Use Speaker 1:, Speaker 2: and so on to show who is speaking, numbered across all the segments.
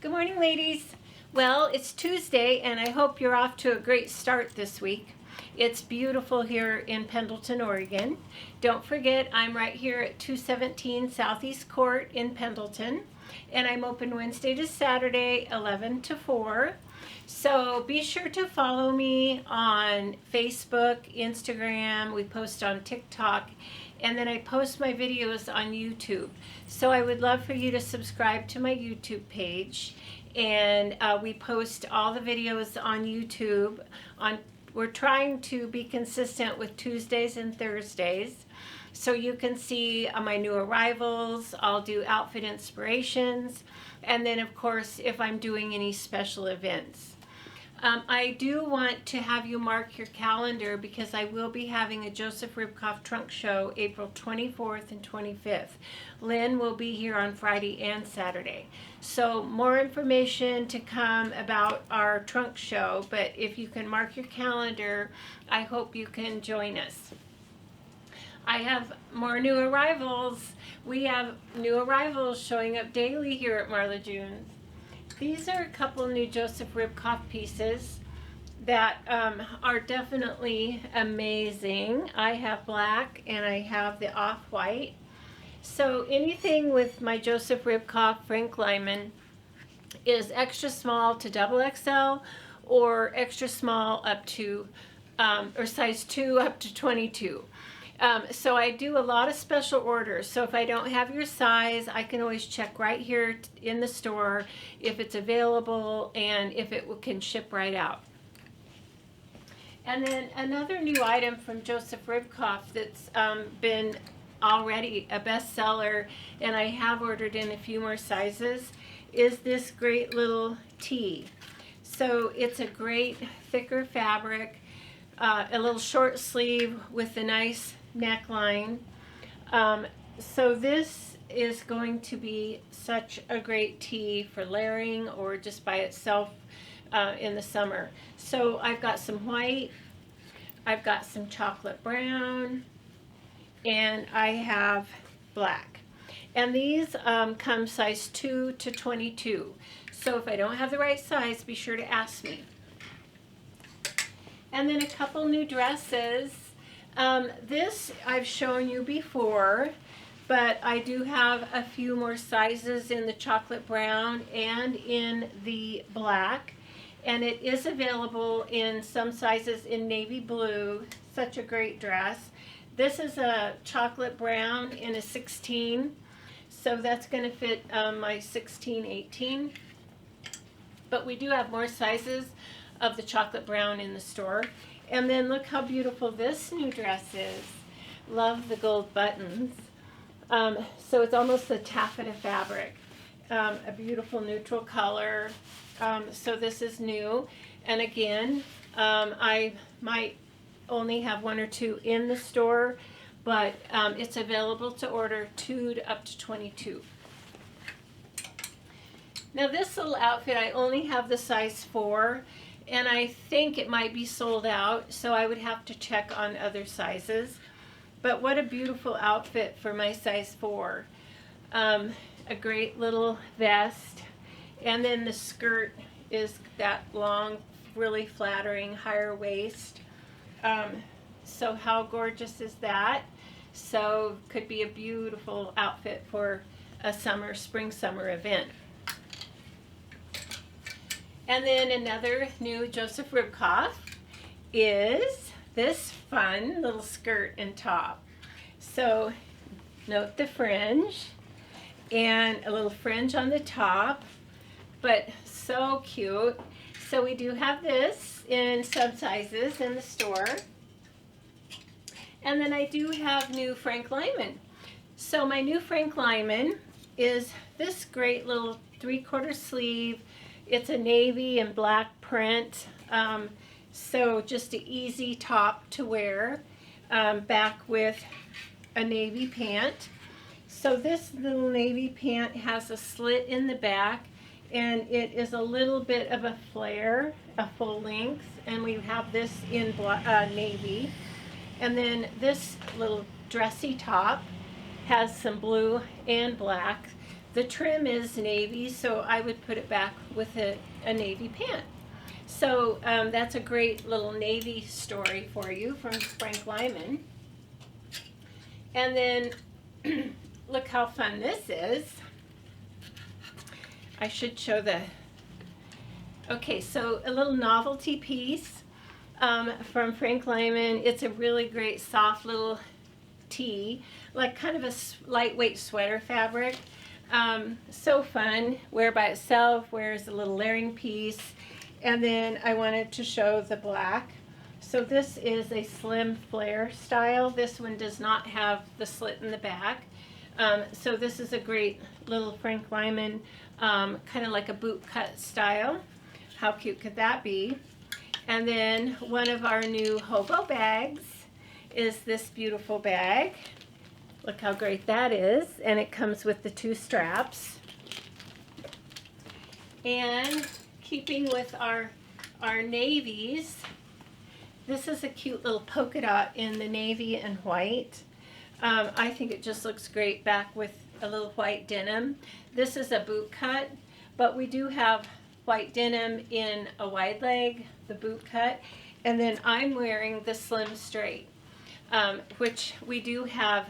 Speaker 1: Good morning, ladies. Well, it's Tuesday, and I hope you're off to a great start this week. It's beautiful here in Pendleton, Oregon. Don't forget, I'm right here at 217 Southeast Court in Pendleton, and I'm open Wednesday to Saturday, 11 to 4. So be sure to follow me on Facebook, Instagram. We post on TikTok, and then I post my videos on YouTube. So I would love for you to subscribe to my YouTube page. And we post all the videos on YouTube. We're trying to be consistent with Tuesdays and Thursdays. So you can see my new arrivals. I'll do outfit inspirations. And then, of course, if I'm doing any special events. I do want to have you mark your calendar because I will be having a Joseph Ribkoff trunk show April 24th and 25th. Lynn will be here on Friday and Saturday. So more information to come about our trunk show, but if you can mark your calendar, I hope you can join us. I have more new arrivals. We have new arrivals showing up daily here at Marla June's. These are a couple new Joseph Ribkoff pieces that are definitely amazing. I have black and I have the off-white. So anything with my Joseph Ribkoff Frank Lyman is extra small to double XL or extra small up to, or size 2 up to 22. So I do a lot of special orders. So if I don't have your size, I can always check right here in the store if it's available and if it can ship right out. And then another new item from Joseph Ribkoff that's been already a bestseller, and I have ordered in a few more sizes, is this great little tee. So it's a great thicker fabric, a little short sleeve with a nice neckline. So this is going to be such a great tee for layering or just by itself in the summer. So I've got some white, I've got some chocolate brown, and I have black. And these come size 2 to 22. So if I don't have the right size, be sure to ask me. And then a couple new dresses. This I've shown you before, but I do have a few more sizes in the chocolate brown and in the black. And it is available in some sizes in navy blue. Such a great dress. This is a chocolate brown in a 16. So that's going to fit my 16, 18. But we do have more sizes of the chocolate brown in the store. And then look how beautiful this new dress is. Love the gold buttons. So it's almost a taffeta fabric. A beautiful neutral color. So this is new. And again, I might only have one or two in the store, but it's available to order 2 to up to 22. Now this little outfit, I only have the size 4. And I think it might be sold out, so I would have to check on other sizes. But what a beautiful outfit for my size 4. A great little vest. And then the skirt is that long, really flattering, higher waist. So how gorgeous is that? So could be a beautiful outfit for a spring-summer event. And then another new Joseph Ribkoff is this fun little skirt and top. So note the fringe and a little fringe on the top, but so cute. So we do have this in some sizes in the store. And then I do have new Frank Lyman. So my new Frank Lyman is this great little 3/4 sleeve. It's a navy and black print, so just an easy top to wear, back with a navy pant. So this little navy pant has a slit in the back, and it is a little bit of a flare, a full length, and we have this in navy. And then this little dressy top has some blue and black. The trim is navy, so I would put it back with a navy pant. So that's a great little navy story for you from Frank Lyman. And then look how fun this is. I should show okay, so a little novelty piece from Frank Lyman. It's a really great soft little tee, like kind of a lightweight sweater fabric. So fun, wear by itself, wears a little layering piece. And then I wanted to show the black. So this is a slim flare style. This one does not have the slit in the back. So this is a great little Frank Lyman, kind of like a boot cut style. How cute could that be? And then one of our new hobo bags is this beautiful bag. Look how great that is. And it comes with the 2 straps. And keeping with our navies, this is a cute little polka dot in the navy and white. I think it just looks great back with a little white denim. This is a boot cut, but we do have white denim in a wide leg, the boot cut, and then I'm wearing the slim straight, which we do have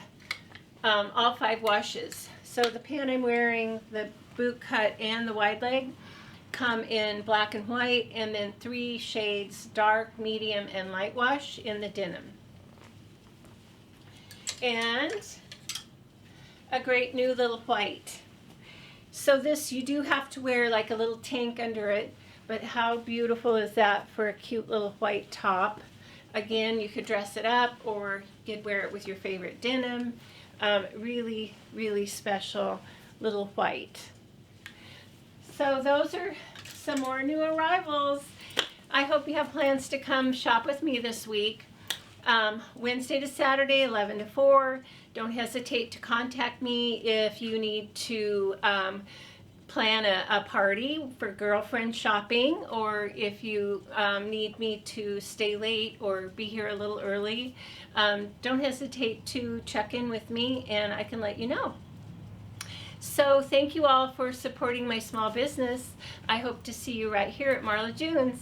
Speaker 1: all 5 washes. So the pant I'm wearing, the boot cut, and the wide leg come in black and white, and then 3 shades, dark, medium, and light wash in the denim. And a great new little white. So this, you do have to wear like a little tank under it, but how beautiful is that for a cute little white top? Again, you could dress it up, or you could wear it with your favorite denim. Really, really special little white. So those are some more new arrivals. I hope you have plans to come shop with me this week. Wednesday to Saturday, 11 to 4. Don't hesitate to contact me if you need to plan a party for girlfriend shopping, or if you need me to stay late or be here a little early. Don't hesitate to check in with me and I can let you know. So thank you all for supporting my small business. I hope to see you right here at Marla June's.